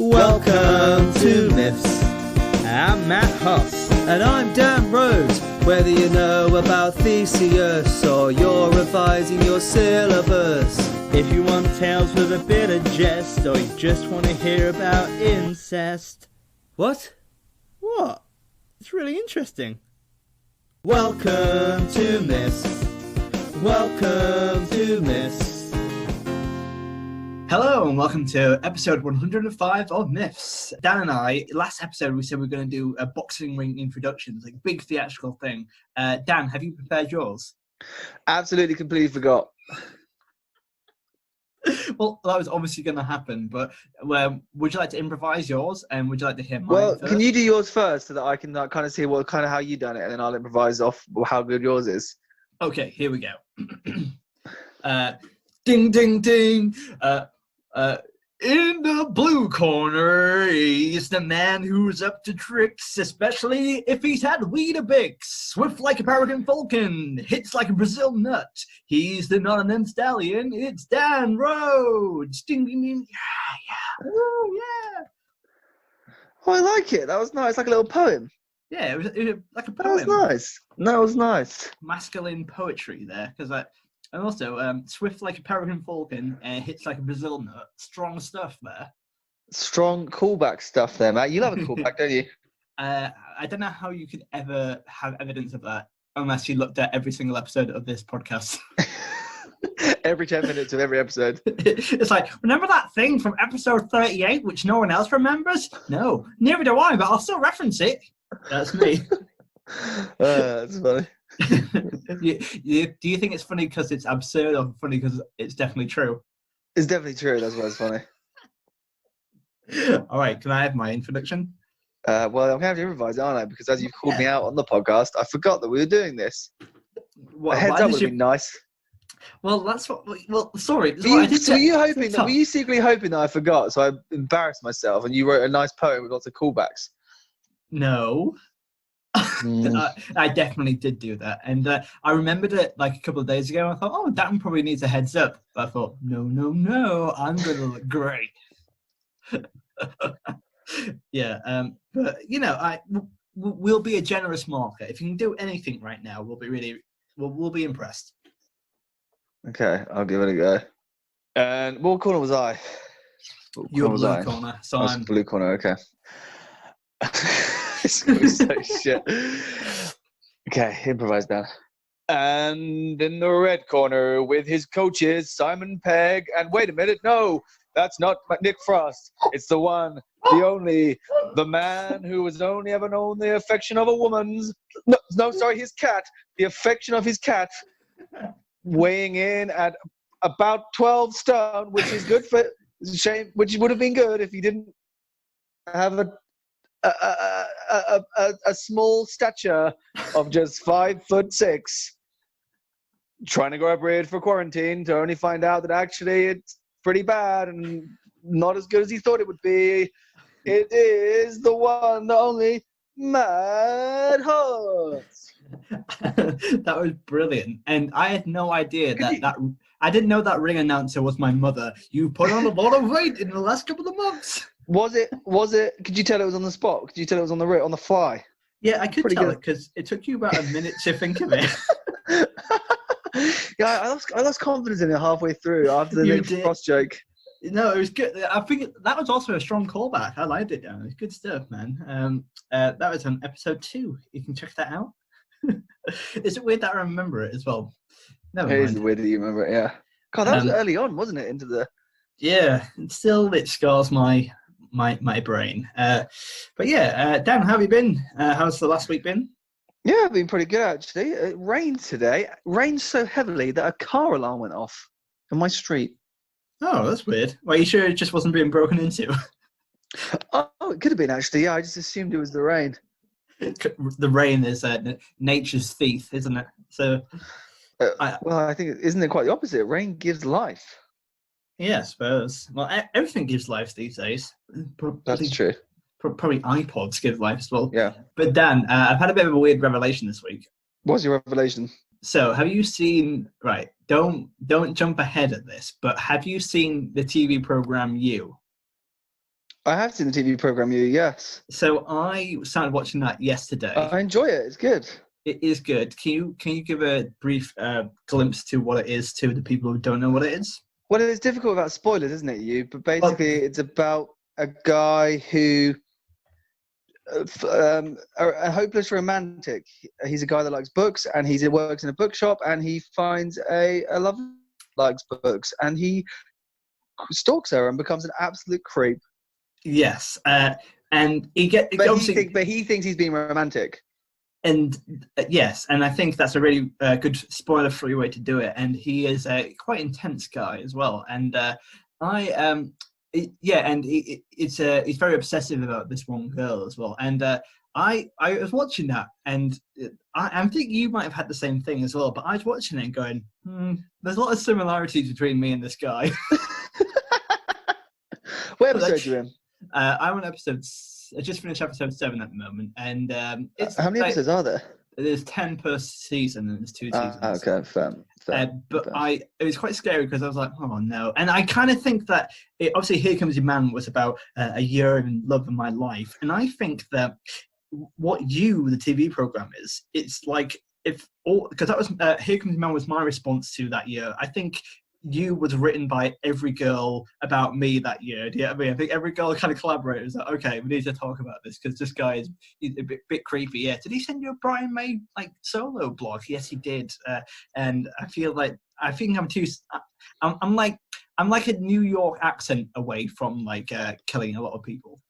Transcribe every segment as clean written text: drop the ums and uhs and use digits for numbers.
Welcome to MIFFs. I'm Matt Huss. And I'm Dan Rhodes. Whether you know about Theseus or you're revising your syllabus, if you want tales with a bit of jest or you just want to hear about incest. What? What? It's really interesting. Welcome to MIFFs. Welcome to MIFFs. Hello and welcome to episode 105 of MIFFs. Dan and I, last episode we said we were going to do a boxing ring introductions, like big theatrical thing. Dan, have you prepared yours? Absolutely, completely forgot. Well, that was obviously going to happen, but would you like to improvise yours and would you like to hear mine Well, first? can you do yours first so that I can kind of see how you done it, and then I'll improvise off how good yours is. Okay, here we go. Ding, ding, ding. In the blue corner is the man who's up to tricks, especially if he's had Weetabix. Swift like a peregrine falcon, hits like a Brazil nut. He's the Nottingham stallion. It's Dan Rhodes. Ding, ding, ding. Yeah. Oh, yeah. Oh, I like it. That was nice. Like a little poem. Yeah, it was like a That poem. was nice. That was nice. Masculine poetry there, because and also, swift like a peregrine falcon, hits like a Brazil nut. Strong stuff there. Strong callback stuff there, Matt. You love a callback, don't you? I don't know how you could ever have evidence of that unless you looked at every single episode of this podcast. Every 10 minutes of every episode. It's like, remember that thing from episode 38, which no one else remembers? No, neither do I, but I'll still reference it. That's me. That's funny. Do you think it's funny because it's absurd or funny because it's definitely true? It's definitely true. That's why it's funny. All right, can I have my introduction? Well, I'm going to have to improvise, aren't I? Because as you've called me out on the podcast, I forgot that we were doing this. A heads up would be nice. Well, that's what. Well, sorry. Were you secretly hoping that I forgot, so I embarrassed myself, and you wrote a nice poem with lots of callbacks? No. I definitely did do that, and I remembered it like a couple of days ago. I thought, oh, Dan probably needs a heads up. But I thought, no, I'm gonna look great. Yeah, but you know, we'll be a generous market. If you can do anything right now, we'll be impressed. Okay, I'll give it a go. And what corner was I? You're blue corner, so I'm blue corner. Okay. It's gonna be so shit. Okay, improvise Dan. And in the red corner with his coaches, Simon Pegg. And wait a minute, no, that's not Nick Frost. It's the one, the only, the man who has only ever known the affection of a woman's. No, sorry, his cat. The affection of his cat. Weighing in at about 12 stone, which is good for shame. Which would have been good if he didn't have a small stature of just 5'6", trying to grow a beard for quarantine, to only find out that actually it's pretty bad and not as good as he thought it would be. It is the one, the only Matt Huss. That was brilliant, and I had no idea that I didn't know that ring announcer was my mother. You put on a lot of weight in the last couple of months. Was it? Could you tell it was on the spot? Could you tell it was on the fly? Yeah, I could tell it because it took you about a minute to think of it. Yeah, I lost confidence in it halfway through after the Nick Frost joke. No, it was good. I think that was also a strong callback. I liked it, Dan. It was good stuff, man. That was on episode 2. You can check that out. Is it weird that I remember it as well? Never mind. It is weird that you remember it, yeah. God, that was early on, wasn't it? Into the... Yeah, it scars my brain. But yeah, Dan, how have you been? How's the last week been? Yeah, I've been pretty good, actually. It rained today. It rained so heavily that a car alarm went off on my street. Oh, that's weird. Well, you sure it just wasn't being broken into? Oh, it could have been, actually. Yeah, I just assumed it was the rain. The rain is nature's thief, isn't it? So, I think, isn't it quite the opposite? Rain gives life. Yeah, I suppose. Well, everything gives life these days. That's true. Probably iPods give life as well. Yeah. But Dan, I've had a bit of a weird revelation this week. What's your revelation? So, have you seen? Right, don't jump ahead at this. But have you seen the TV program You? I have seen the TV program. Yes. So I started watching that yesterday. I enjoy it. It's good. It is good. Can you give a brief glimpse to what it is to the people who don't know what it is? Well, it's difficult without spoilers, isn't it, But basically, it's about a guy who, a hopeless romantic. He's a guy that likes books, and he works in a bookshop, and he finds a love likes books, and he stalks her and becomes an absolute creep. Yes, and he thinks he's being romantic. And yes, and I think that's a really good spoiler-free way to do it. And he is a quite intense guy as well. And he's very obsessive about this one girl as well. And I was watching that, and I think you might have had the same thing as well. But I was watching it and going, there's a lot of similarities between me and this guy. What episode are you in? I'm on I just finished episode 7 at the moment, and it's how many episodes are there? There's 10 per season, and there's 2 seasons. Okay, fair. But it was quite scary because I was like, oh no, and I kind of think that obviously Here Comes Your Man was about a year in love of my life, and I think that what the TV program is, it's like because that was Here Comes Your Man was my response to that year. I think You was written by every girl about me that year. Do you know what I mean? I think every girl kind of collaborated. Was like, okay, we need to talk about this because this guy he's a bit creepy. Yeah. Did he send you a Brian May solo blog? Yes, he did. And I think I'm like a New York accent away from killing a lot of people.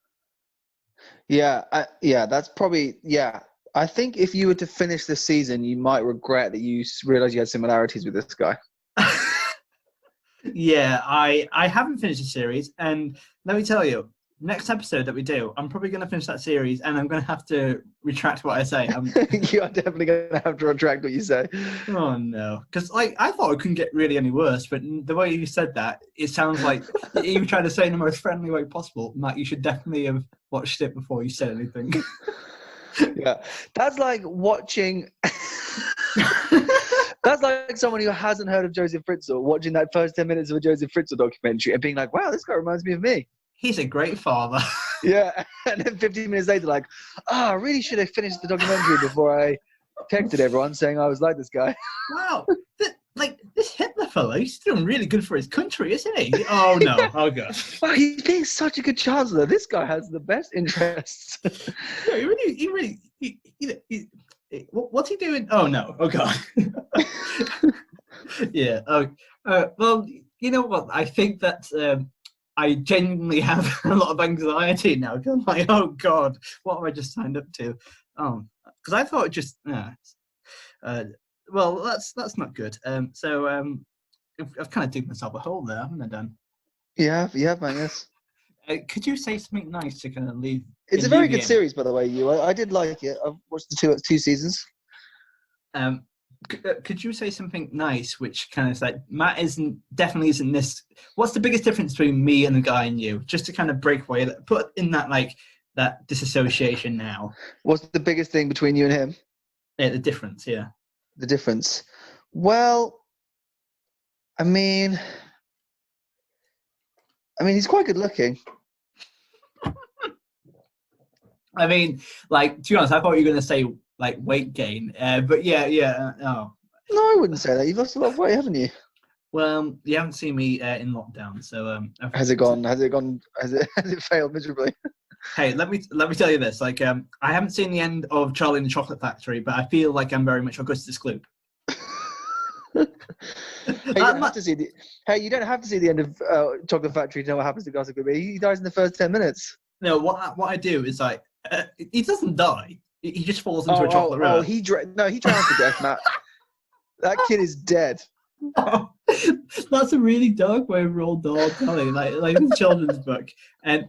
Yeah, that's probably I think if you were to finish this season, you might regret that you realized you had similarities with this guy. Yeah, I haven't finished the series, and let me tell you, next episode that we do, I'm probably going to finish that series, and I'm going to have to retract what I say. You are definitely going to have to retract what you say. Oh no, because I thought it couldn't get really any worse, but the way you said that, it sounds like you were trying to say in the most friendly way possible. Matt, you should definitely have watched it before you said anything. Yeah, that's like watching. That's like someone who hasn't heard of Joseph Fritzl watching that first 10 minutes of a Joseph Fritzl documentary and being like, wow, this guy reminds me of me. He's a great father. Yeah, and then 15 minutes later, like, I really should have finished the documentary before I texted everyone saying I was like this guy. Wow, this Hitler fellow, he's doing really good for his country, isn't he? Oh no, oh god. Wow, he's being such a good chancellor. This guy has the best interests. No, what's he doing? Oh no! Oh god! Yeah. Well, you know what? I think that I genuinely have a lot of anxiety now. I'm like, oh god, what have I just signed up to? Because I thought it just. Well, that's not good. So I've kind of dug myself a hole there, haven't I, Dan? Yeah, man. Yes. Could you say something nice to kind of leave? It's a very good series, by the way. I did like it. I've watched the two seasons. Could you say something nice, which kind of like Matt definitely isn't this? What's the biggest difference between me and the guy and you? Just to kind of break away, put in that disassociation now. What's the biggest thing between you and him? Yeah, the difference. Yeah. The difference. Well, I mean, he's quite good looking. I mean, to be honest, I thought you were going to say weight gain, but yeah. No, I wouldn't say that. You've lost a lot of weight, haven't you? Well, you haven't seen me in lockdown, so has it gone? Has it failed miserably? Hey, let me tell you this. I haven't seen the end of Charlie and the Chocolate Factory, but I feel like I'm very much Augustus Gloop. You don't have to see the end of Chocolate Factory to know what happens to Augustus Gloop. He dies in the first 10 minutes. No, what I do is he doesn't die. He just falls into a chocolate river. He drowns to death, Matt. That kid is dead. Oh, that's a really dark way of Roald Dahl telling, like a children's book. And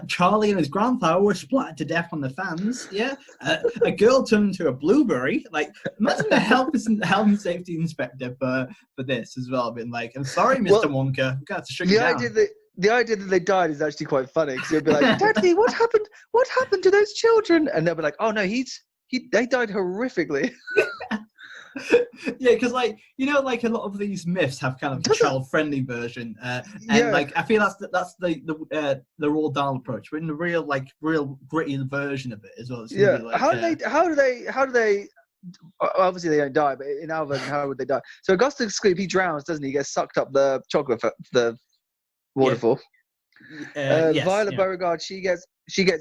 Charlie and his grandfather were splattered to death on the fans. Yeah, a girl turned into a blueberry. Imagine the health and safety inspector for this as well. Being like, I'm sorry, Mr. Wonka, we've got to shrink down. The idea that they died is actually quite funny because they'll be like, Daddy, what happened? What happened to those children? And they'll be like, oh no, they died horrifically. Yeah, because like like a lot of these myths have kind of a child-friendly version, and Yeah. like I feel that's the raw doll approach, but in the real gritty version of it as well. It's gonna Yeah. be like, How do they? Obviously, they don't die, but in our version, how would they die? So Augustus Gloop, he drowns, doesn't he? He gets sucked up the chocolate, the waterfall. Yes, Violet yeah. Beauregard, she gets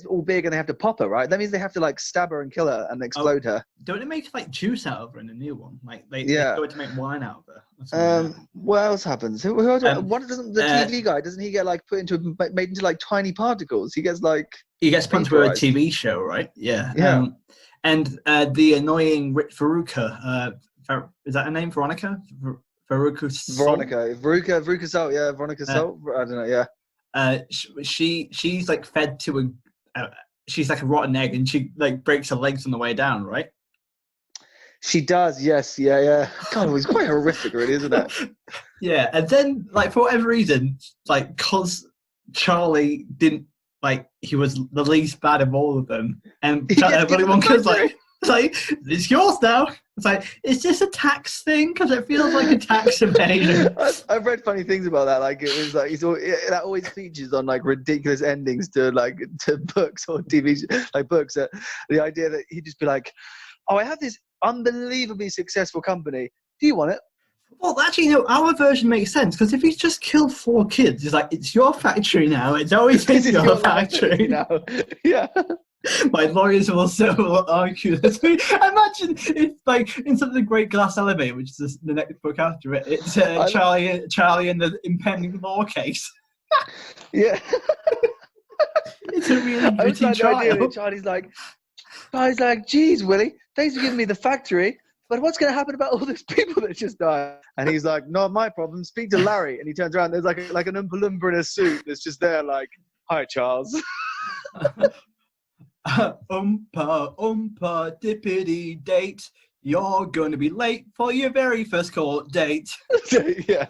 all big, and they have to pop her, right? That means they have to like stab her and kill her and explode her. Don't they make like juice out of her in the new one? Like they go to make wine out of her. or something like that. What else happens? Who else, what doesn't the uh, TV guy? Doesn't he get like made into like tiny particles? He gets like He gets put into a vaporized. TV show, right? Yeah. Yeah. And the annoying Veruca, is that her name? Veronica? Veruca Salt? Veruca Salt, yeah, Veronica Salt. I don't know, yeah. She's like fed to she's like a rotten egg, and she like breaks her legs on the way down, right? She does, yes, yeah. God, it was quite horrific, really, isn't it? Yeah, and then like for whatever reason, like cause Charlie didn't like he was the least bad of all of them, and Willy Wonka's like it's yours now. It's like, is this a tax thing? Because it feels like a tax evasion. I've read funny things about that. Like it was like that always features on like ridiculous endings to books or TV like books. The idea that he'd just be like, "Oh, I have this unbelievably successful company. Do you want it?" Well, actually, no. Our version makes sense because if he's just killed 4 kids, he's like, "It's your factory now. It's always been your factory now." Yeah. My lawyers will argue this. Imagine if, like, instead of the Great Glass Elevator, which is the next book after it, it's Charlie and the impending law case. Yeah. It's a really gritty trial. Charlie's like, "Geez, Willie, thanks for giving me the factory, but what's going to happen about all those people that just died?" And he's like, "Not my problem. Speak to Larry." And he turns around. There's like an Oompa Loompa in a suit that's just there, like, "Hi, Charles." Oompa dippity date. You're going to be late for your very first court date. Yeah.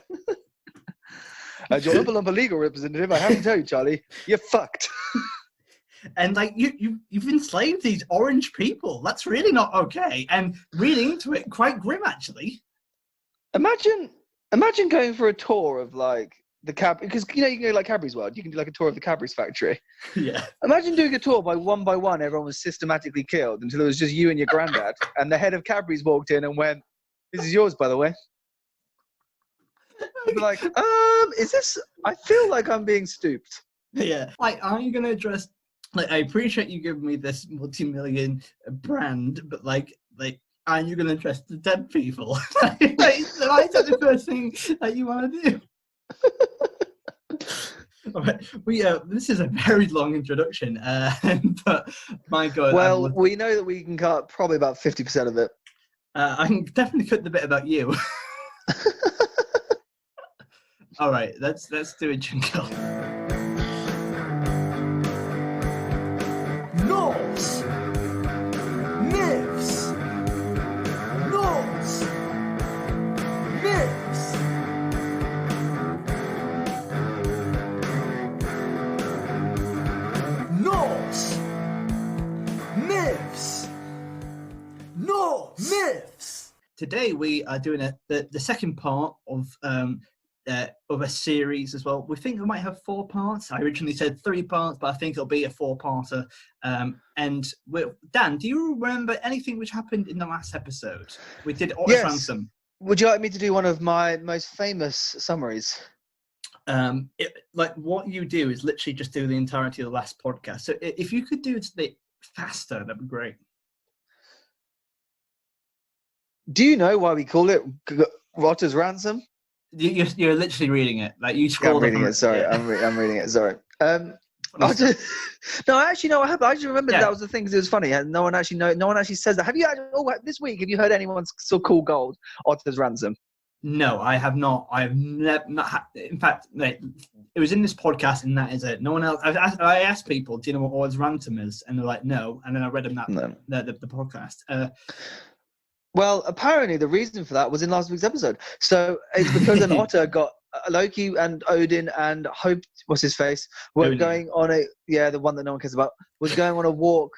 As your Oompa Loompa legal representative, I have to tell you, Charlie, you're fucked. And like you've enslaved these orange people. That's really not okay. And reading into it, quite grim actually. Imagine going for a tour of like the because you can go like Cadbury's World. You can do like a tour of the Cadbury's factory. Yeah. Imagine doing a tour by one, everyone was systematically killed until it was just you and your granddad, and the head of Cadbury's walked in and went, "This is yours, by the way." I'd be like, is this? I feel like I'm being stooped. Yeah. Like, are you gonna address? Like, I appreciate you giving me this multi-million brand, but like, are you gonna address the dead people? Like, is that the first thing that you want to do? All right. This is a very long introduction, but my God. Well, we know that we can cut probably about 50% of it. I can definitely cut the bit about you. All right, let's do a jingle. Norse myths. Norse myths. Norse myths. Norse myths. Today we are doing the second part of a series as well. We think we might have 4 parts. I originally said 3 parts, but I think it'll be a 4-parter. And Dan, do you remember anything which happened in the last episode? We did Otis Ransom. Would you like me to do one of my most famous summaries? Like what you do is literally just do the entirety of the last podcast. So if you could do it a bit faster, that'd be great. Do you know why we call it Otis Ransom? You're literally reading it. Like you Yeah, scrolled. I'm reading it. Sorry, I'm reading it. Sorry. No, I just remembered that was the thing. 'Cause it was funny. No one actually says that. Have you? This week, have you heard anyone so called gold Otis Ransom? No, I have not. I have not. In fact, it was in this podcast, and that is it. No one else. I asked people, "Do you know what Otis Ransom is?" And they're like, "No." And then I read them the podcast. Well, apparently the reason for that was in last week's episode. So it's because an otter got Loki and Odin and Hope, what's his face, were going on the one that no one cares about, was going on a walk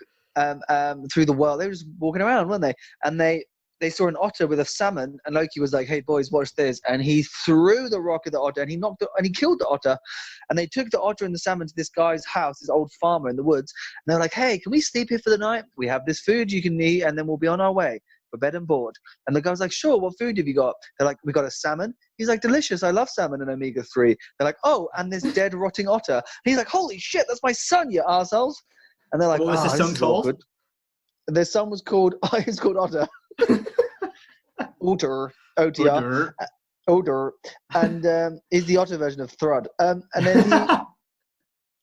through the world. They were just walking around, weren't they? And they they saw an otter with a salmon, and Loki was like, "Hey boys, watch this!" And he threw the rock at the otter, and he killed the otter. And they took the otter and the salmon to this guy's house, this old farmer in the woods. And they're like, "Hey, can we sleep here for the night? We have this food you can eat, and then we'll be on our way for bed and board." And the guy's like, "Sure, what food have you got?" They're like, "We got a salmon." He's like, "Delicious, I love salmon and omega-3. They're like, "Oh, and this dead rotting otter." And he's like, "Holy shit, that's my son, you arseholes." And they're like, what was the son called? Their son was called, it's called Otter. Otter, O-T-R. Otter. And is the otter version of Thrud. And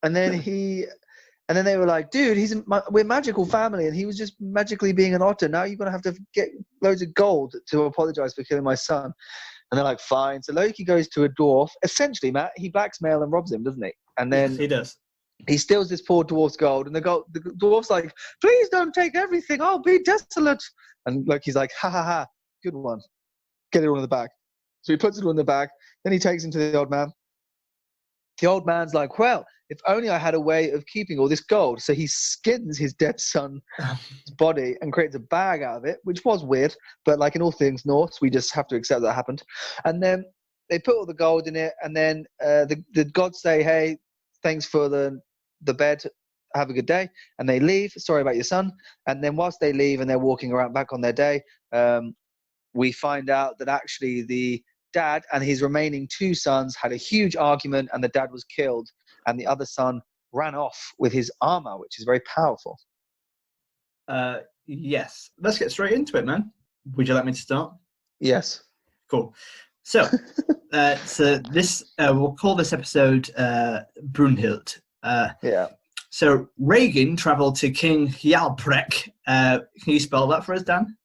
then they were like, "Dude, we're a magical family, and he was just magically being an otter. Now you're going to have to get loads of gold to apologize for killing my son." And they're like, "Fine." So Loki goes to a dwarf. Essentially, Matt, he blackmails and robs him, doesn't he? And then he does. He steals this poor dwarf's gold, and the dwarf's like, "Please don't take everything. I'll be desolate." And Loki's like, "Ha ha ha, good one. Get it all in the bag." So he puts it all in the bag. Then he takes him to the old man. The old man's like, "Well, if only I had a way of keeping all this gold." So he skins his dead son's body and creates a bag out of it, which was weird. But like in all things Norse, we just have to accept that happened. And then they put all the gold in it, and then the gods say, "Hey, thanks for the bed. Have a good day." And they leave. "Sorry about your son." And then whilst they leave and they're walking around back on their day, we find out that actually the dad and his remaining 2 sons had a huge argument, and the dad was killed, and the other son ran off with his armor, which is very powerful. Yes. Let's get straight into it, man. Would you like me to start? Yes. Cool. So, we'll call this episode Brynhild. Yeah. So Regin travelled to King Hjalprek. Can you spell that for us, Dan?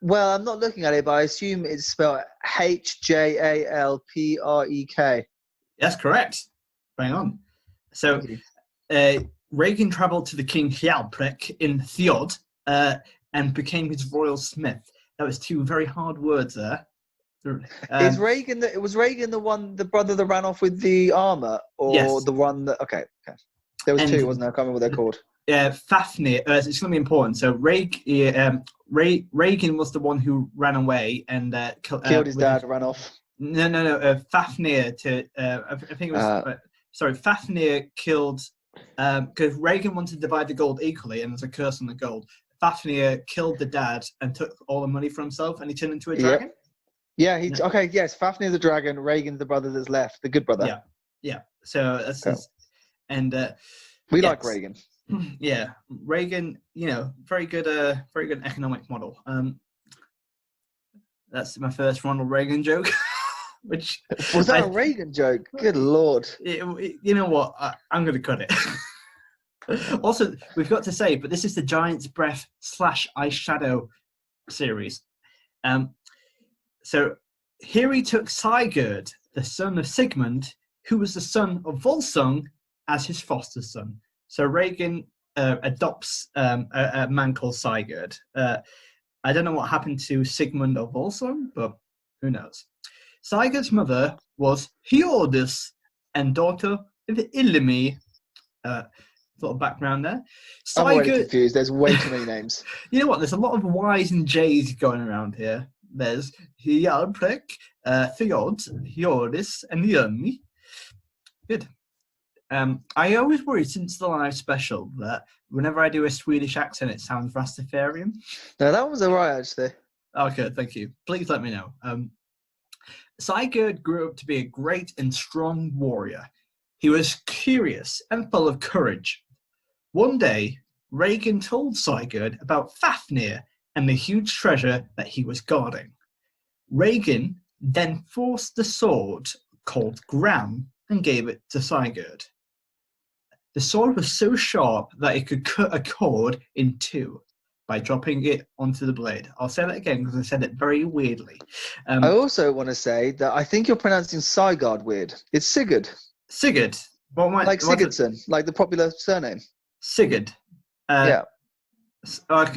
Well, I'm not looking at it, but I assume it's spelled Hjalprek. That's correct. Bang on. So Regin travelled to the King Hjalprek in Thjod and became his royal smith. That was 2 very hard words there. Was Regin the brother that ran off with the armor, or yes. the one that? Okay. There was 2, wasn't there? I can't remember what they're called. Fafnir. It's going to be important. So Regin was the one who ran away and killed his dad. Ran off. No. Fafnir I think it was. Sorry, Fafnir killed because Regin wanted to divide the gold equally, and there's a curse on the gold. Fafnir killed the dad and took all the money for himself, and he turned into a dragon. Yeah, okay, yes, Fafnir the dragon, Regan's the brother that's left, the good brother. Yeah. So that's cool. And we like Regan. Yeah, Regin, very good economic model. That's my first Ronald Reagan joke. Which was that a Reagan joke? Good Lord. You know what? I'm going to cut it. Also, we've got to say, but this is the Giant's Breath / Ice Shadow series. So here he took Sigurd, the son of Sigmund, who was the son of Volsung, as his foster son. So Regin adopts a man called Sigurd. I don't know what happened to Sigmund or Volsung, but who knows. Sigurd's mother was Hiordis and daughter of Ilimi. Little background there. I'm already confused. There's way too many names. You know what? There's a lot of Y's and J's going around here. There's Hjalprek, Thjod, Hiordis, and Ilimi. Good. I always worry since the live special that whenever I do a Swedish accent, it sounds Rastafarian. No, that was alright, actually. Okay, thank you. Please let me know. Sigurd grew up to be a great and strong warrior. He was curious and full of courage. One day, Regin told Sigurd about Fafnir and the huge treasure that he was guarding. Regin then forced the sword called Gram and gave it to Sigurd. The sword was so sharp that it could cut a cord in 2 by dropping it onto the blade. I'll say that again because I said it very weirdly. I also want to say that I think you're pronouncing Sigurd weird. It's Sigurd. Sigurd. Like Sigurdsson, like the popular surname. Sigurd. Yeah.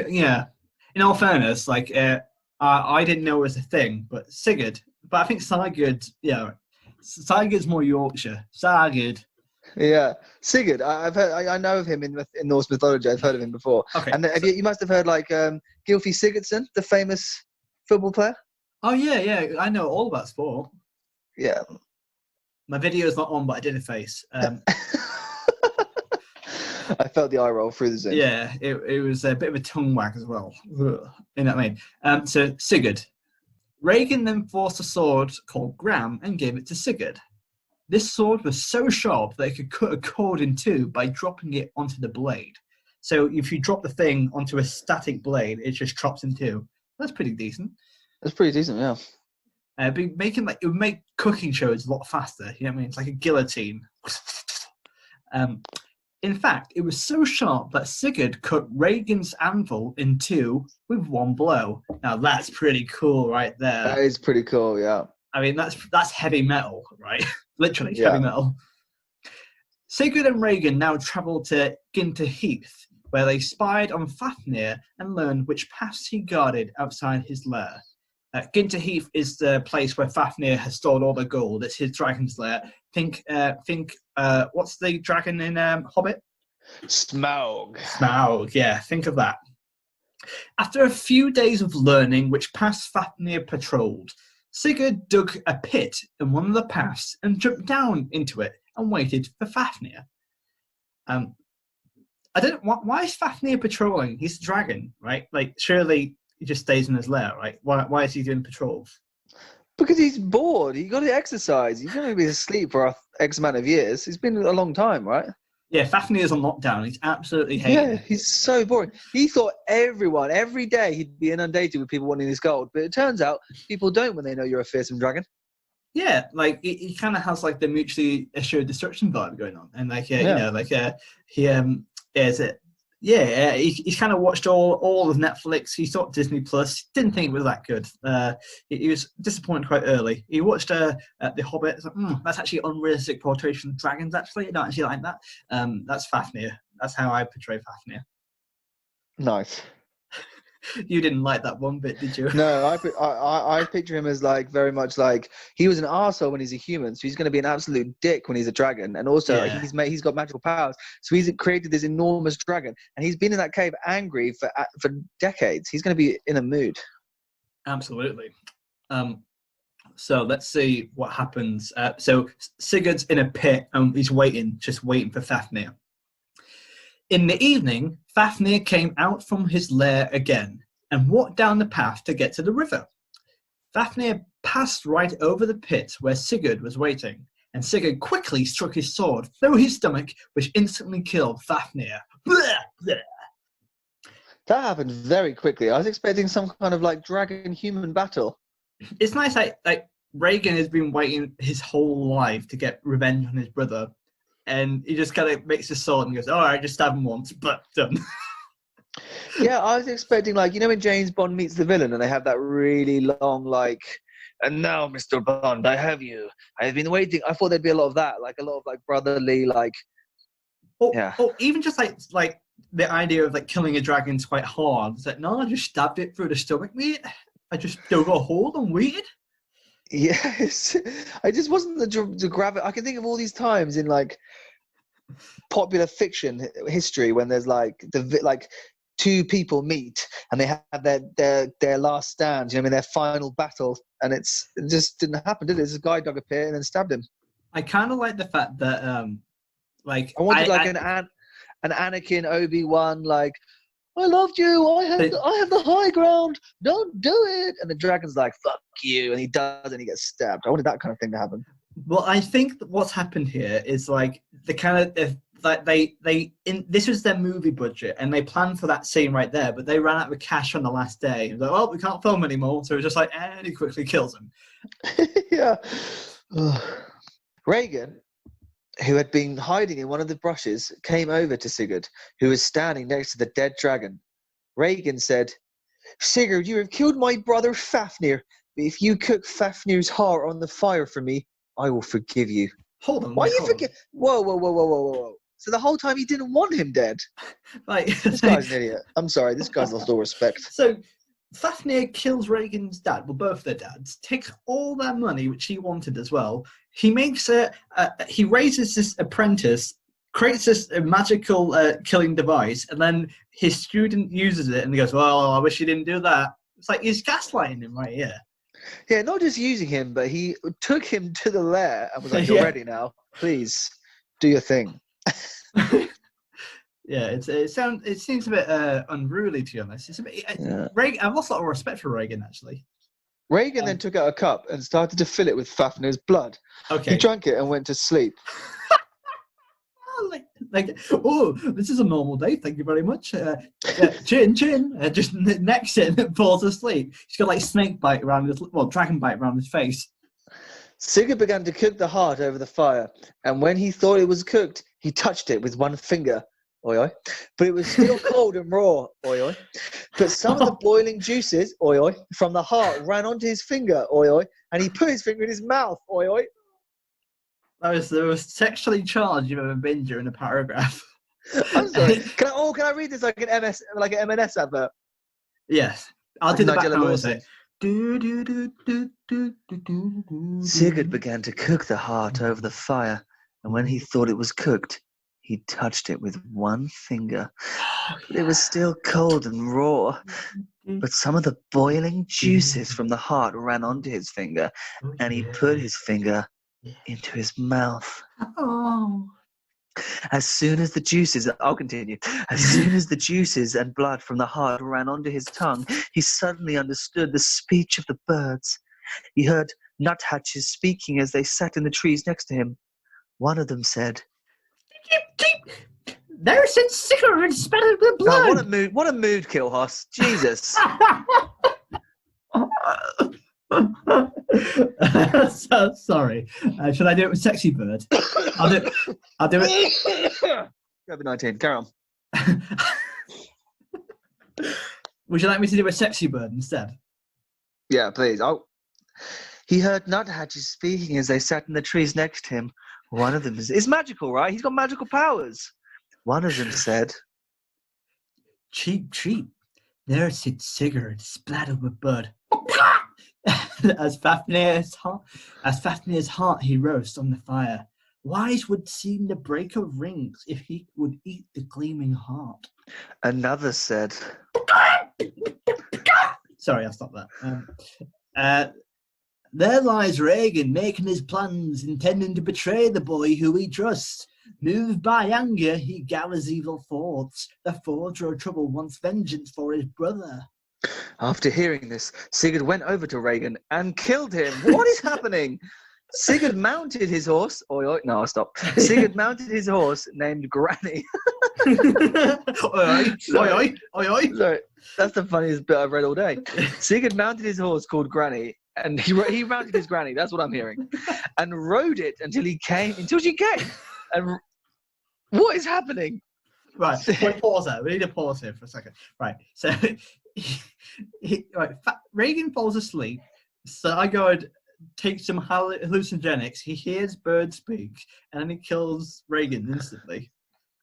Yeah. In all fairness, I didn't know it was a thing, but Sigurd. But I think Sigurd, Sigurd's more Yorkshire. Sigurd. Yeah, Sigurd. I've heard. I know of him in Norse mythology. I've heard of him before. Okay. And you must have heard like Gylfi Sigurdsson, the famous football player. Oh yeah, I know all about sport. Yeah. My video's not on, but I did a face. I felt the eye roll through the Zoom. Yeah, it was a bit of a tongue wag as well. Ugh. You know what I mean? So Sigurd. Regan then forced a sword called Gram and gave it to Sigurd. This sword was so sharp that it could cut a cord in two by dropping it onto the blade. So if you drop the thing onto a static blade, it just chops in two. That's pretty decent. That's pretty decent, yeah. It would make cooking shows a lot faster. You know what I mean? It's like a guillotine. In fact, it was so sharp that Sigurd cut Regan's anvil in two with one blow. Now that's pretty cool, right there. That is pretty cool, yeah. I mean, that's heavy metal, right? Literally heavy metal. Sigurd and Regan now travelled to Ginter Heath, where they spied on Fafnir and learned which paths he guarded outside his lair. Ginter Heath is the place where Fafnir has stored all the gold. It's his dragon's lair. Think. What's the dragon in Hobbit? Smaug. Smaug. Yeah, think of that. After a few days of learning which paths Fafnir patrolled, Sigurd dug a pit in one of the paths and jumped down into it and waited for Fafnir. I don't. Why is Fafnir patrolling? He's the dragon, right? Like, surely he just stays in his lair, right? Why is he doing patrols? Because he's bored. He got to exercise. He's going to be asleep for X amount of years. It's been a long time, right? Yeah, Fafnir's on lockdown. He's absolutely hating it. He's so boring. He thought every day he'd be inundated with people wanting his gold. But it turns out people don't when they know you're a fearsome dragon. Yeah, like he kind of has like the mutually assured destruction vibe going on, and like you know, like he's kind of watched all of Netflix. He saw Disney Plus, didn't think it was that good. He was disappointed quite early. He watched The Hobbit. It's like, that's actually unrealistic portrayal of dragons. Actually, I don't actually like that. That's Fafnir. That's how I portray Fafnir. Nice. You didn't like that one bit, did you? No, I picture him as like very much like he was an arsehole when he's a human, so he's going to be an absolute dick when he's a dragon. And also he's got magical powers, so he's created this enormous dragon, and he's been in that cave angry for decades. He's going to be in a mood. Absolutely. So let's see what happens. So Sigurd's in a pit and he's just waiting for Fafnir. In the evening, Fafnir came out from his lair again and walked down the path to get to the river. Fafnir passed right over the pit where Sigurd was waiting, and Sigurd quickly struck his sword through his stomach, which instantly killed Fafnir. Blah, blah. That happened very quickly. I was expecting some kind of like dragon-human battle. It's nice, like Regan has been waiting his whole life to get revenge on his brother. And he just kind of makes his sword and goes, all right, just stab him once, but done. Yeah, I was expecting, like, you know when James Bond meets the villain and they have that really long, like, and now, Mr. Bond, I have you. I have been waiting. I thought there'd be a lot of that, like a lot of, like, brotherly, like, Or even just, like the idea of, like, killing a dragon's quite hard. It's like, no, I just stabbed it through the stomach, mate. I just dug a hole and waited. Yes, I just wasn't the gravity. I can think of all these times in like popular fiction history when there's like two people meet and they have their last stand. You know, I mean, their final battle, and it just didn't happen, did it? This guy dug a pit and then stabbed him. I kind of like the fact that I wanted an Anakin Obi-Wan like. I loved you. I have the high ground. Don't do it. And the dragon's like, "Fuck you," and he does, and he gets stabbed. I wanted that kind of thing to happen. Well, I think that what's happened here is like the kind of like this was their movie budget, and they planned for that scene right there, but they ran out of cash on the last day. It was like, well, we can't film anymore, so it was just like, and he quickly kills him. Yeah. Regan, who had been hiding in one of the brushes, came over to Sigurd, who was standing next to the dead dragon. Regan said, "Sigurd, you have killed my brother Fafnir, but if you cook Fafnir's heart on the fire for me, I will forgive you." Hold on. Why you forget? Whoa. So the whole time he didn't want him dead. Like, This guy's an idiot. I'm sorry, this guy's lost all respect. So Fafnir kills Reagan's dad, well, both their dads, takes all their money, which he wanted as well. He makes he raises this apprentice, creates this magical killing device, and then his student uses it and he goes, well, I wish you didn't do that. It's like he's gaslighting him right here. Yeah, not just using him, but he took him to the lair and was like, you're ready now. Please, do your thing. Yeah, it seems a bit unruly, to be honest. It's a bit. Reagan, I've lost a lot of respect for Reagan, actually. Reagan then took out a cup and started to fill it with Fafnir's blood. Okay. He drank it and went to sleep. Oh, this is a normal day. Thank you very much. Chin. Just next in and falls asleep. He's got like snake bite around dragon bite around his face. Sigurd began to cook the heart over the fire, and when he thought it was cooked, he touched it with one finger. Oi, oi. But it was still cold and raw. Oi, oi. But some of the boiling juices, oi, oi, from the heart ran onto his finger. Oi, oi. And he put his finger in his mouth. Oi, oi. That was the most sexually charged you've ever been during a paragraph. I'm sorry. Can I read this like an M&S advert? Yes. I'll do the background. Sigurd began to cook the heart over the fire, and when he thought it was cooked, he touched it with one finger. But it was still cold and raw. But some of the boiling juices from the heart ran onto his finger, and he put his finger into his mouth. Oh. As soon as the juices and blood from the heart ran onto his tongue, he suddenly understood the speech of the birds. He heard nuthatches speaking as they sat in the trees next to him. One of them said, "There sits Sigurd spattered with blood." Oh, what a mood kill, Hoss. Jesus. So sorry. Should I do it with Sexy Bird? I'll do it. COVID-19. Carry on. Would you like me to do a Sexy Bird instead? Yeah, please. He heard nuthatches speaking as they sat in the trees next to him. One of them is magical, right? He's got magical powers. One of them said, "Cheap. There sits Sigurd, splattered with blood." As Fafnir's heart he roasts on the fire. Wise would seem the breaker of rings if he would eat the gleaming heart. Another said, Sorry, I'll stop that. There lies Reagan making his plans, intending to betray the boy who he trusts. Moved by anger, he gathers evil thoughts. The forger of trouble wants vengeance for his brother. After hearing this, Sigurd went over to Reagan and killed him. What is happening? Sigurd mounted his horse. No, I'll stop. Sigurd mounted his horse named Granny. Oi. Sorry, that's the funniest bit I've read all day. Sigurd mounted his horse called Granny, and he mounted his Granny. That's what I'm hearing, and rode it until she came. And what is happening? Right, wait, pause there. We need to pause here for a second. Right, so Reagan falls asleep. Sigurd takes some hallucinogenics. He hears birds speak, and then he kills Reagan instantly.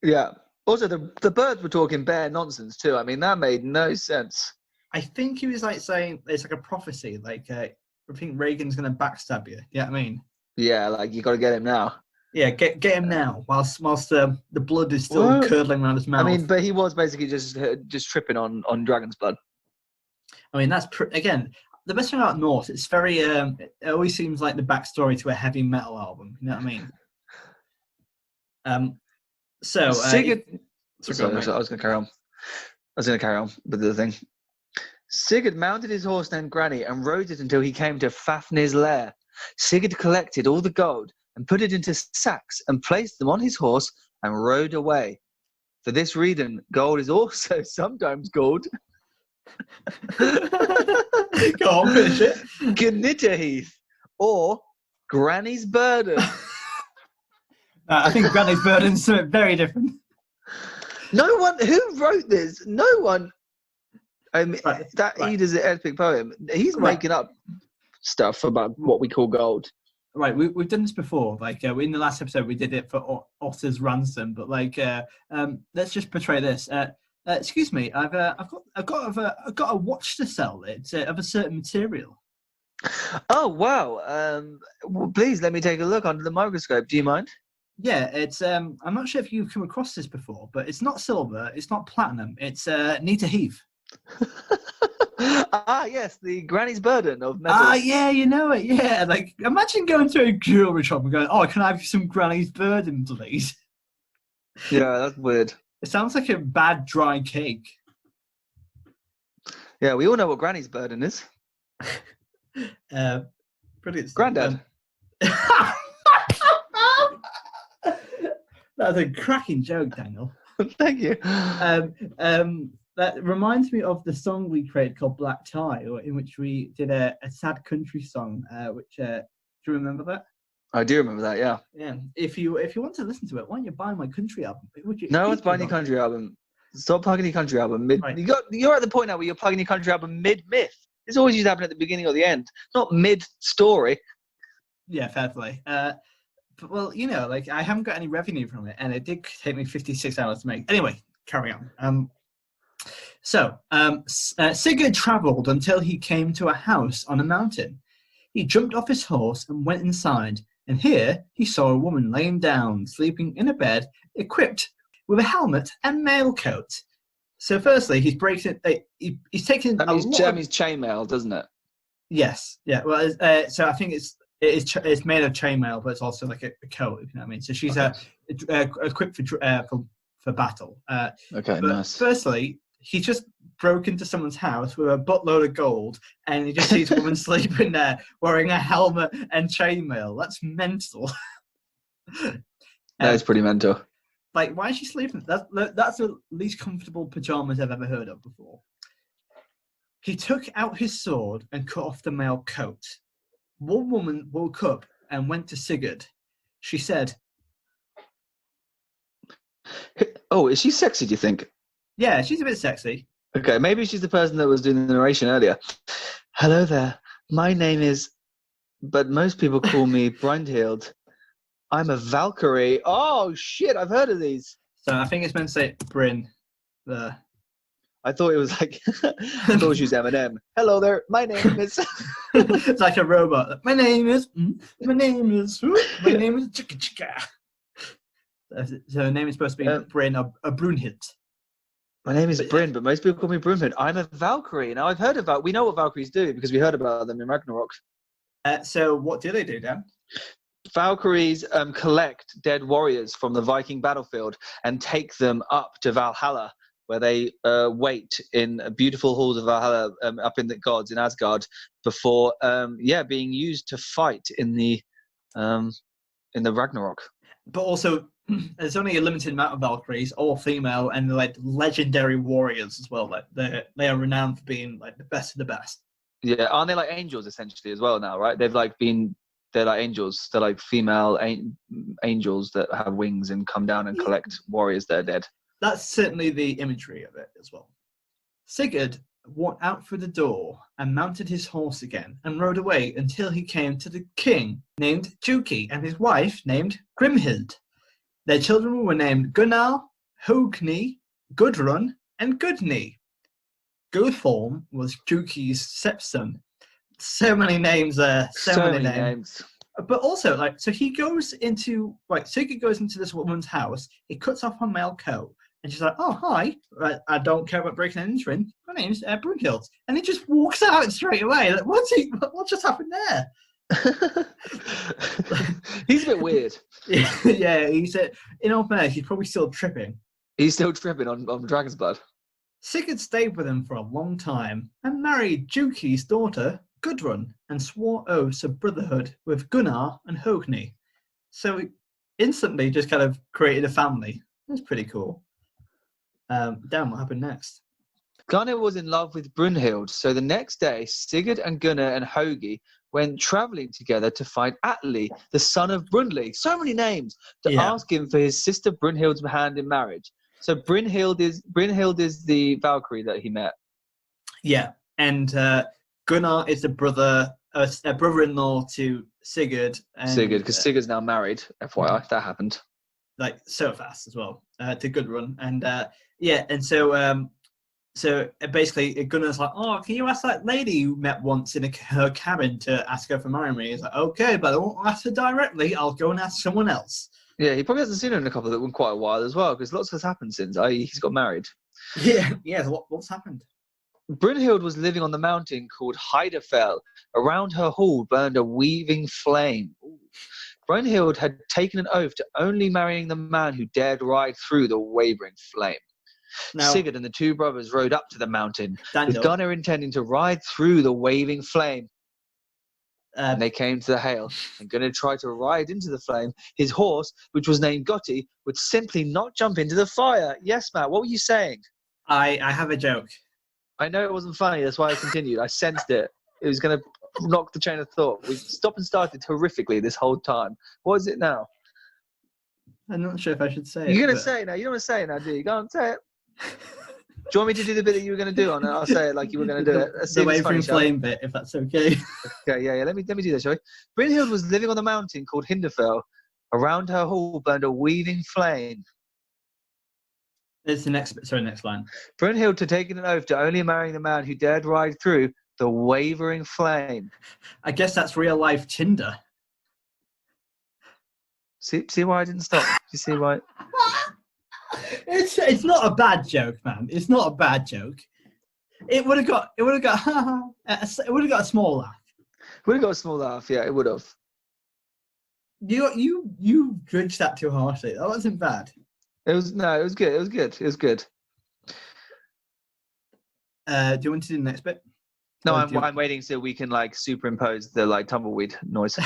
Yeah. Also, the birds were talking bare nonsense too. I mean, that made no sense. I think he was like saying it's like a prophecy. Like, I think Reagan's going to backstab you. You know what I mean? Yeah, like you got to get him now. Yeah, get him now, whilst the blood is still curdling around his mouth. I mean, but he was basically just tripping on dragon's blood. I mean, that's again the best thing about Norse. It's very it always seems like the backstory to a heavy metal album. You know what I mean? So Sigurd. I was going to carry on with the thing. Sigurd mounted his horse named Granny and rode it until he came to Fafnir's lair. Sigurd collected all the gold and put it into sacks and placed them on his horse and rode away. For this reason, gold is also sometimes called go on, finish it. Gnitterheath or Granny's Burden. I think Granny's Burden is something very different. No one who wrote this. No one. I mean, Eda's an epic poem. He's making up stuff about what we call gold. Right, we've done this before. Like in the last episode, we did it for Otter's Ransom. But like, let's just portray this. Excuse me, I've got a watch to sell. It's of a certain material. Oh wow! Well, please let me take a look under the microscope. Do you mind? Yeah, it's I'm not sure if you've come across this before, but it's not silver, it's not platinum, it's Nita Heath. Ah, yes, the Granny's Burden of metal. Ah, yeah, you know it. Yeah, like imagine going to a jewelry shop and going, "Oh, can I have some Granny's Burden, please?" Yeah, that's weird. It sounds like a bad dry cake. Yeah, we all know what Granny's Burden is. Brilliant. Grandad. That's a cracking joke, Daniel. Thank you. That reminds me of the song we created called Black Tie, in which we did a sad country song. Do you remember that? I do remember that. Yeah. Yeah. If you want to listen to it, why don't you buy my country album? No one's buying your country album. Stop plugging your country album. Right. You're at the point now where you're plugging your country album mid-myth. This always used to happen at the beginning or the end, not mid-story. Yeah, fair play. Well, you know, like I haven't got any revenue from it, and it did take me 56 hours to make. Anyway, carry on. Sigurd travelled until he came to a house on a mountain. He jumped off his horse and went inside, and here he saw a woman laying down, sleeping in a bed, equipped with a helmet and mail coat. So, firstly, he's breaking. He's taking. That means chainmail, doesn't it? Yes. Yeah. Well, so I think it's made of chainmail, but it's also like a coat. If you know what I mean. So she's equipped for battle. Okay, nice. Firstly, he just broke into someone's house with a buttload of gold, and he just sees a woman sleeping there wearing a helmet and chainmail. That's mental. That is pretty mental. Like, why is she sleeping? That's the least comfortable pajamas I've ever heard of before. He took out his sword and cut off the mail coat. One woman woke up and went to Sigurd. She said, "Oh, is she sexy, do you think?" Yeah, she's a bit sexy. Okay, maybe she's the person that was doing the narration earlier. "Hello there. My name is, but most people call me Brynhild. I'm a Valkyrie." Oh, shit, I've heard of these. So I think it's meant to say Bryn there. I thought it was like, I thought she was Eminem. "Hello there, my name is..." It's like a robot. My name is Chicka Chicka. So her name is supposed to be Bryn or Brynhild. My name is Bryn, but most people call me Brynhild. I'm a Valkyrie. Now, I've heard about, we know what Valkyries do because we heard about them in Ragnarok. So what do they do, Dan? Valkyries collect dead warriors from the Viking battlefield and take them up to Valhalla, where they wait in beautiful halls of Valhalla up in the gods in Asgard before being used to fight in the Ragnarok. But also, there's only a limited amount of Valkyries, all female, and they're like legendary warriors as well. Like they are renowned for being like the best of the best. Yeah, aren't they like angels essentially as well now? Right? They're like angels. They're like female angels that have wings and come down and collect warriors that are dead. That's certainly the imagery of it as well. Sigurd walked out through the door and mounted his horse again and rode away until he came to the king named Juki and his wife named Brynhild. Their children were named Gunnar, Hogni, Gudrun, and Gudni. Guthorm was Juki's stepson. So many names there. So many names. But also, so he goes into, Sigurd goes into this woman's house. He cuts off her male coat. And she's like, "Oh, hi. I don't care about breaking and entering. My name's Brynhild." And he just walks out straight away. Like, what just happened there? He's a bit weird. Yeah, he's in all fairness, he's probably still tripping. He's still tripping on Dragon's Blood. Sigurd stayed with him for a long time and married Juki's daughter, Gudrun, and swore oaths of brotherhood with Gunnar and Hogni. So he instantly just kind of created a family. That's pretty cool. Dan, what happened next? Gunnar was in love with Brynhild, so the next day, Sigurd and Gunnar and Hogi went travelling together to find Atli, the son of Brynhild. So many names to ask him for his sister Brynhild's hand in marriage. So Brynhild is the Valkyrie that he met. Yeah, and Gunnar is a brother-in-law to Sigurd. Sigurd, because Sigurd's now married. FYI, that happened. like so fast as well to Gudrun, and and so basically Gunnar's like, oh, can you ask that lady you met once in her cabin to ask her for marrying me? He's like, okay, but I won't ask her directly. I'll go and ask someone else. Yeah, he probably hasn't seen her in quite a while as well, because lots has happened since. He's got married. Yeah. What's happened? Brynhild was living on the mountain called Heidefell. Around her hall burned a weaving flame. Brynhild had taken an oath to only marrying the man who dared ride through the wavering flame. Now, Sigurd and the two brothers rode up to the mountain, with Gunnar intending to ride through the waving flame. And they came to the hail, and Gunnar tried to ride into the flame. His horse, which was named Gotti, would simply not jump into the fire. Yes, Matt, what were you saying? I have a joke. I know it wasn't funny, that's why I continued. I sensed it. It was going to knock the chain of thought. We stopped and started horrifically this whole time. What is it now? I'm not sure if I should say it. You're going to say it now. You don't want to say it now, do you? Go on, say it. Do you want me to do the bit that you were going to do on it? I'll say it like you were going to do it. The wavering flame bit, if that's okay. Okay, yeah. Let me do that, shall we? Brynhild was living on a mountain called Hindefell. Around her hall burned a weaving flame. It's the next bit. Sorry, next line. Brynhild had taken an oath to only marrying the man who dared ride through the wavering flame. I guess that's real life Tinder. See why I didn't stop? You see why? It's not a bad joke, man. It's not a bad joke. It would have got a small laugh. Would have got a small laugh, yeah, it would have. You judged that too harshly. That wasn't bad. It was good. It was good. Do you want to do the next bit? No, I'm waiting so we can like superimpose the like tumbleweed noise.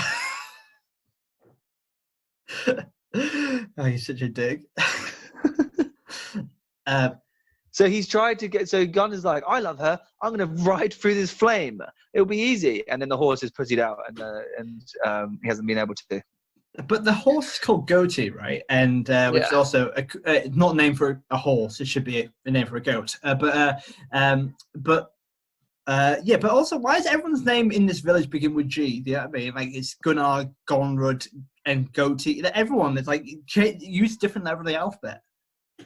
Oh, you're such a dick. So he's tried to get. So Gunnar's like, I love her. I'm going to ride through this flame. It'll be easy. And then the horse is putted out, and he hasn't been able to. But the horse is called Goatee, right? And which is also not a name for a horse. It should be a name for a goat. But also, why does everyone's name in this village begin with G? Do you know what I mean? Like, it's Gunnar, Gonrud, and Goatee. Everyone is like use different level of the alphabet.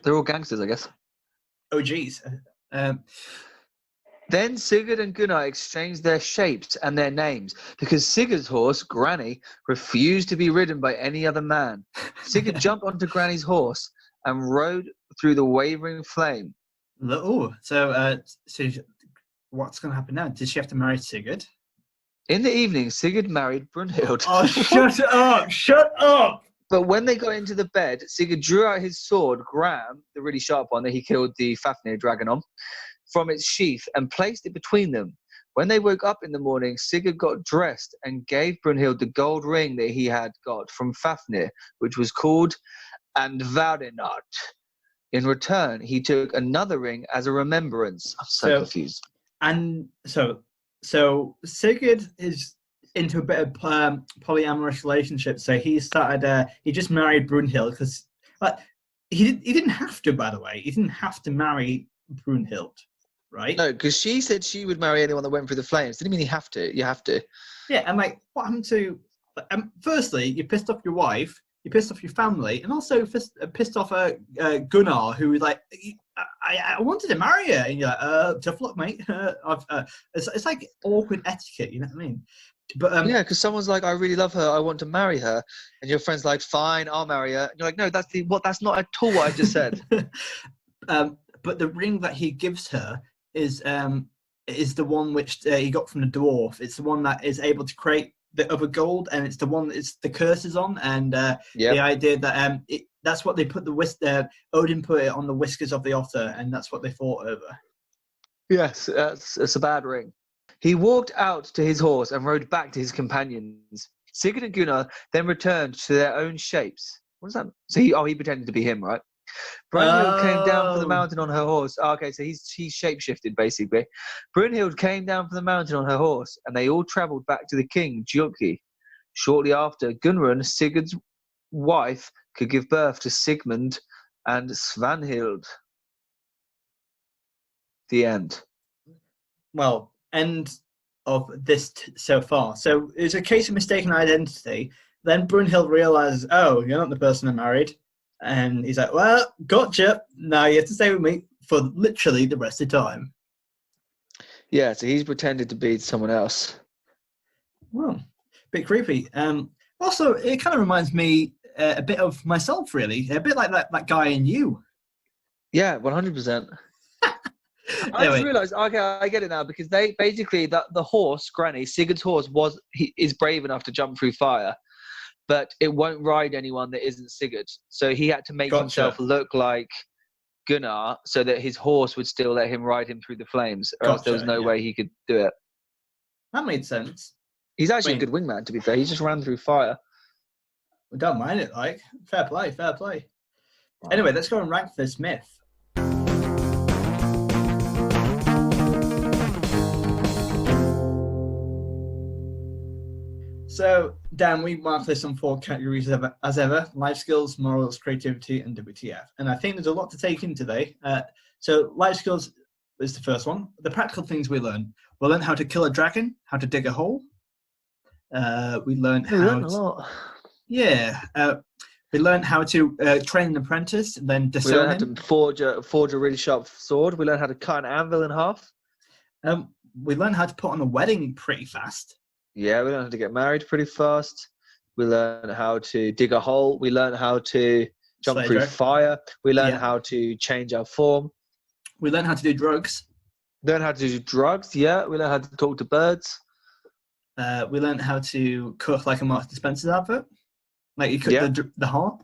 They're all gangsters, I guess. Oh, geez. Then Sigurd and Gunnar exchanged their shapes and their names because Sigurd's horse, Granny, refused to be ridden by any other man. Sigurd jumped onto Granny's horse and rode through the wavering flame. Oh, so what's going to happen now? Did she have to marry Sigurd? In the evening, Sigurd married Brynhild. Oh, shut up! Shut up! But when they got into the bed, Sigurd drew out his sword, Gram, the really sharp one that he killed the Fafnir dragon on, from its sheath and placed it between them. When they woke up in the morning, Sigurd got dressed and gave Brynhild the gold ring that he had got from Fafnir, which was called Andvarinat. In return, he took another ring as a remembrance. I'm so confused. And so Sigurd is into a bit of polyamorous relationship. So he started. He just married Brynhild because, he didn't have to. By the way, he didn't have to marry Brynhild, right? No, because she said she would marry anyone that went through the flames. Didn't mean you have to. You have to. Yeah, and like, what happened to? Firstly, you pissed off your wife. You pissed off your family, and also pissed off Gunnar, who was like, I wanted to marry her, and you're like, tough luck, mate. It's like awkward etiquette, you know what I mean? But yeah, because someone's like, I really love her, I want to marry her, and your friend's like, fine, I'll marry her. And you're like, no, that's not at all what I just said. But the ring that he gives her is the one which he got from the dwarf. It's the one that is able to create the other gold, and it's the one that the curse is on, and the idea that that's what they put Odin put it on the whiskers of the otter, and that's what they fought over. Yes, it's a bad ring. He walked out to his horse and rode back to his companions. Sigurd and Gunnar then returned to their own shapes. What does that mean? So he pretended to be him, right? Brynhild came down from the mountain on her horse. Oh, okay, so he's shape-shifted, basically. Brynhild came down from the mountain on her horse, and they all travelled back to the king, Giuki. Shortly after, Gunrun, Sigurd's wife, could give birth to Sigmund and Svanhild. The end. Well, end of this so far. So it's a case of mistaken identity. Then Brynhild realizes, oh, you're not the person I married. And he's like, well, gotcha. Now you have to stay with me for literally the rest of the time. Yeah, so he's pretended to be someone else. Well, bit creepy. Also, it kind of reminds me a bit of myself, really. A bit like that guy in You. Yeah, 100%. I Anyway. just realised, okay, I get it now, because they basically, the horse, Granny, Sigurd's horse, is brave enough to jump through fire, but it won't ride anyone that isn't Sigurd. So he had to make himself look like Gunnar so that his horse would still let him ride him through the flames, or else there was no way he could do it. That made sense. He's actually a good wingman, to be fair. He just ran through fire. We don't mind it, like. Fair play. Anyway, let's go and rank this myth. So, Dan, we marked this on 4 categories as ever: life skills, morals, creativity, and WTF. And I think there's a lot to take in today. So, life skills is the first one. The practical things we learn. We learn how to kill a dragon, how to dig a hole. We learned how to... Yeah. We learned how to train an apprentice and then disown him. We learned how to forge a really sharp sword. We learned how to cut an anvil in half. We learned how to put on a wedding pretty fast. Yeah, we learned how to get married pretty fast. We learned how to dig a hole. We learned how to jump through fire. We learned how to change our form. We learned how to do drugs. Learned how to do drugs, yeah. We learned how to talk to birds. We learned how to cook like a Marks and Spencer's advert. Like you cook the heart.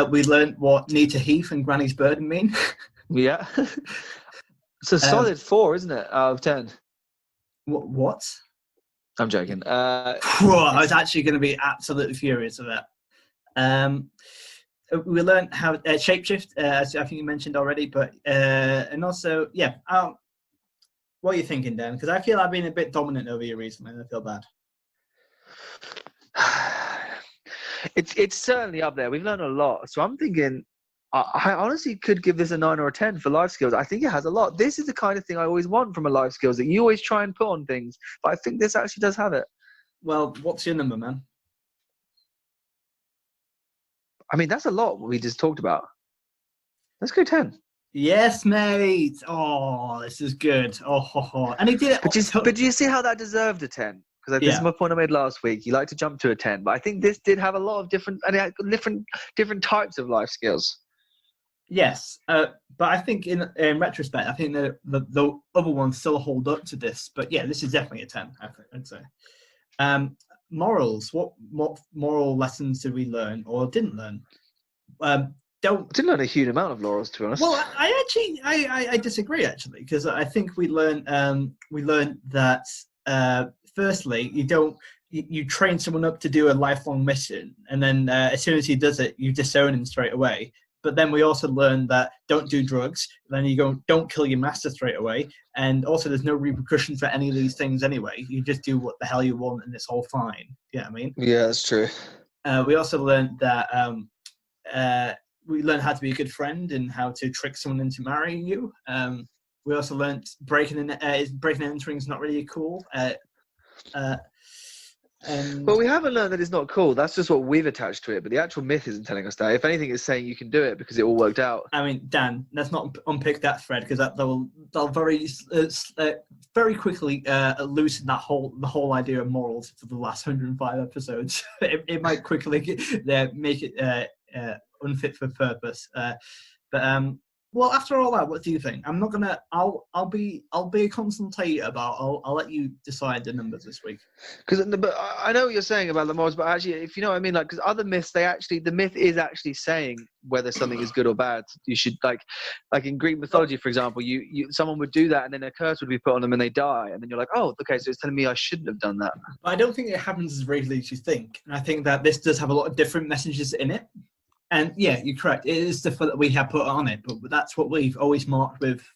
We learned what Nita Heath and Granny's Burden mean. Yeah. It's a solid 4, isn't it, out of 10? What? I'm joking. I was actually going to be absolutely furious with that. We learned how shapeshift, as I think you mentioned already, but and also, what are you thinking, Dan? Because I feel I've been a bit dominant over you recently, and I feel bad. It's certainly up there. We've learned a lot, so I'm thinking. I honestly could give this a 9 or a 10 for life skills. I think it has a lot. This is the kind of thing I always want from a life skills, that you always try and put on things, but I think this actually does have it. Well, what's your number, man? I mean, that's a lot what we just talked about. Let's go 10. Yes, mate. Oh, this is good. Oh. And he did it. But do you see how that deserved a 10? Because this is my point I made last week. You like to jump to a 10, but I think this did have a lot of different types of life skills. Yes, but I think in retrospect, I think the other ones still hold up to this. But yeah, this is definitely a 10, I'd say. Morals. What moral lessons did we learn or didn't learn? Didn't learn a huge amount of laurels, to be honest. Well, I disagree actually, because I think we learned that firstly, you train someone up to do a lifelong mission, and then as soon as he does it, you disown him straight away. But then we also learned that don't do drugs. Then you don't kill your master straight away. And also there's no repercussions for any of these things anyway. You just do what the hell you want and it's all fine. You know what I mean? Yeah, that's true. We also learned that we learned how to be a good friend and how to trick someone into marrying you. We also learned breaking and entering is not really cool. Well, we haven't learned that it's not cool. That's just what we've attached to it. But the actual myth isn't telling us that. If anything, it's saying you can do it because it all worked out. I mean, Dan, let's not unpick that thread, because they'll very quickly loosen the whole idea of morals for the last 105 episodes. it might quickly make it unfit for purpose. Well, after all that, what do you think? I'm not gonna. I'll be a consultator about. I'll let you decide the numbers this week. But I know what you're saying about the morals, but actually, if you know what I mean, like, because other myths, the myth is actually saying whether something is good or bad. You should like in Greek mythology, for example, someone would do that, and then a curse would be put on them, and they die, and then you're like, oh, okay, so it's telling me I shouldn't have done that. But I don't think it happens as regularly as you think, and I think that this does have a lot of different messages in it. And yeah, you're correct. It is the foot that we have put on it, but that's what we've always marked with.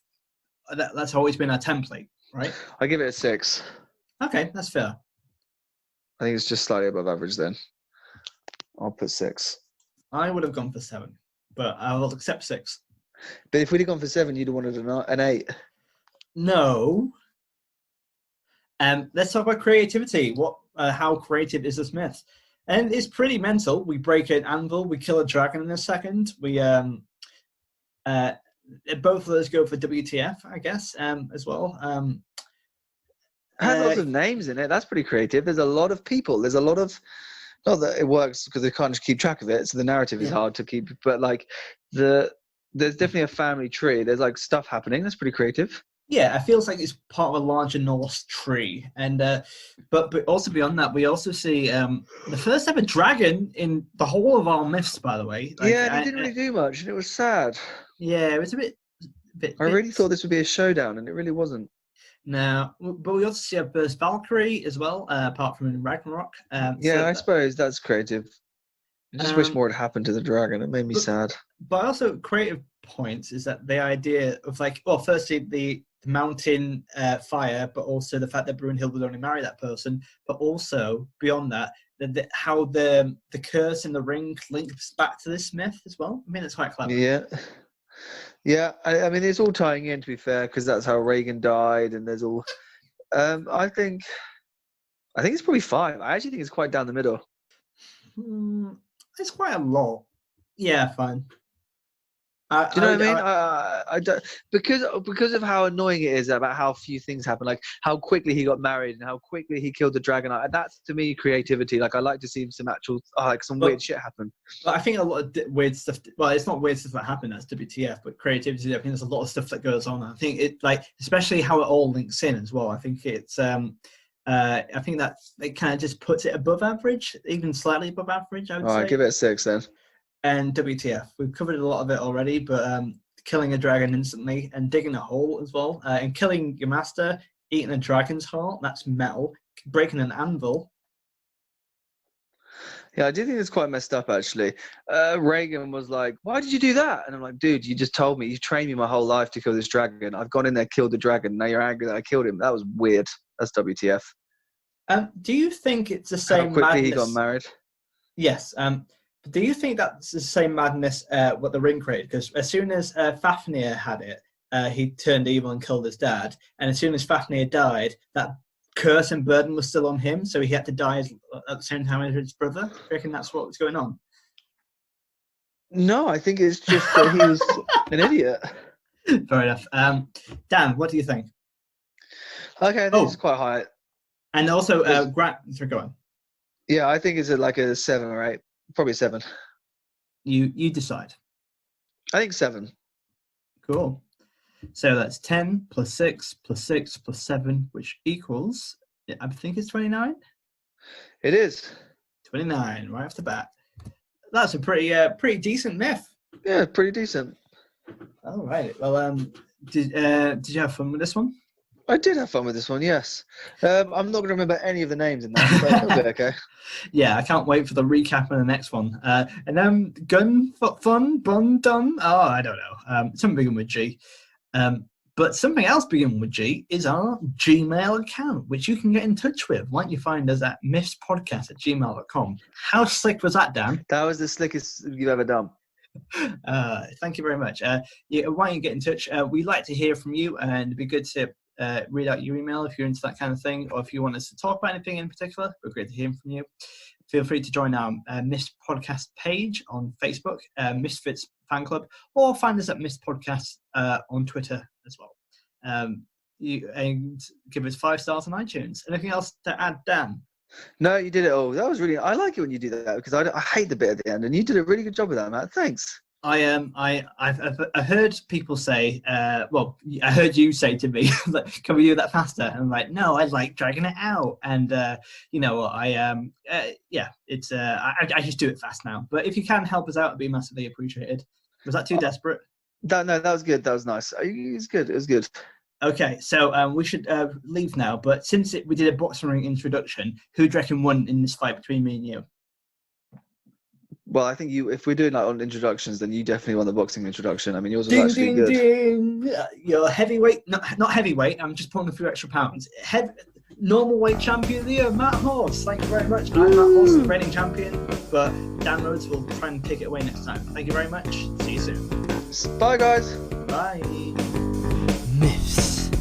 That's always been our template, right? I give it a 6. Okay, that's fair. I think it's just slightly above average then. I'll put 6. I would have gone for 7, but I will accept 6. But if we'd have gone for 7, you'd have wanted an 8. No. Let's talk about creativity. How creative is this myth? And it's pretty mental. We break an anvil, we kill a dragon in a second. We both of those go for WTF, I guess, as well. It has lots of names in it. That's pretty creative. There's a lot of people. There's a lot of, not that it works because they can't just keep track of it, so the narrative is hard to keep. But like there's definitely a family tree. There's like stuff happening. That's pretty creative. Yeah, it feels like it's part of a larger Norse tree. And but also beyond that, we also see the first ever dragon in the whole of our myths, by the way. Like, yeah, and it didn't really do much, and it was sad. Yeah, it was a bit. I really thought this would be a showdown, and it really wasn't. No, but we also see a first Valkyrie as well, apart from in Ragnarok. I suppose that's creative. I just wish more had happened to the dragon. It made me sad. But also, creative points is that the idea of like, well, firstly the mountain fire, but also the fact that Brynhild would only marry that person, but also beyond that, how the curse in the ring links back to this myth as well. I mean, it's quite clever. Yeah, I mean, it's all tying in, to be fair, because that's how Reagan died, and there's all. I think it's probably 5. I actually think it's quite down the middle. It's quite a lot. Yeah, fine. Do you know what I mean? I don't, because of how annoying it is about how few things happen, like how quickly he got married and how quickly he killed the dragon. That's to me creativity. Like I like to see some actual some weird shit happen. But I think a lot of weird stuff. Well, it's not weird stuff that happened. That's WTF. But creativity. I think there's a lot of stuff that goes on. I think it especially how it all links in as well. I think it's. I think that it kind of just puts it above average, even slightly above average. I would say. All right, give it a 6 then. And WTF, we've covered a lot of it already, but killing a dragon instantly and digging a hole as well, and killing your master, eating a dragon's heart, that's metal, breaking an anvil. Yeah, I do think it's quite messed up, actually. Reagan was like, why did you do that? And I'm like, dude, you just told me, you trained me my whole life to kill this dragon. I've gone in there, killed the dragon, now you're angry that I killed him. That was weird. That's WTF. Do you think it's the same how quickly madness? He got married? Yes. Do you think that's the same madness what the ring created? Because as soon as Fafnir had it, he turned evil and killed his dad. And as soon as Fafnir died, that curse and burden was still on him, so he had to die at the same time as his brother. Do you reckon that's what was going on? No, I think it's just that he was an idiot. Fair enough. Dan, what do you think? Okay, I think it's quite high. And also, Grant, so go on. Yeah, I think it's like a 7 or 8. Probably 7. You decide. I think 7. Cool. So that's 10 plus 6 plus 6 plus 7, which equals, I think it's 29? It is. 29, right off the bat. That's a pretty decent myth. Yeah, pretty decent. All right. Well, did you have fun with this one? I did have fun with this one, yes. I'm not going to remember any of the names in that, but it'll be okay. Yeah, I can't wait for the recap in the next one. And then bun, done. Oh, I don't know. Something beginning with G. But something else beginning with G is our Gmail account, which you can get in touch with. Why don't you find us at miffspodcast@gmail.com. How slick was that, Dan? That was the slickest you've ever done. Thank you very much. Why don't you get in touch? We'd like to hear from you, and it'd be good to read out your email if you're into that kind of thing, or if you want us to talk about anything in particular. We're great to hear from you. Feel free to join our Mist Podcast page on Facebook, Misfits Fan Club, or find us at Mist Podcast on Twitter as well. And give us 5 stars on iTunes. Anything else to add, Dan? No, you did it all. That was really. I like it when you do that because I hate the bit at the end, and you did a really good job with that, Matt. Thanks. I've heard people say, well, I heard you say to me, like, can we do that faster? And I'm like, no, I like dragging it out. And, you know what, it's, I just do it fast now. But if you can help us out, it'd be massively appreciated. Was that too desperate? No, that was good. That was nice. It was good. It was good. Okay, so we should leave now. But since we did a boxing ring introduction, who do you reckon won in this fight between me and you? Well, I think if we're doing like on introductions, then you definitely won the boxing introduction. I mean, yours was actually good. Ding. You're heavyweight, not heavyweight. I'm just putting a few extra pounds. Normal weight champion of the year, Matt Horse. Thank you very much. I'm Matt Horse, the reigning champion, but Dan Rhodes will try and take it away next time. Thank you very much. See you soon. Bye, guys. Bye. Myths.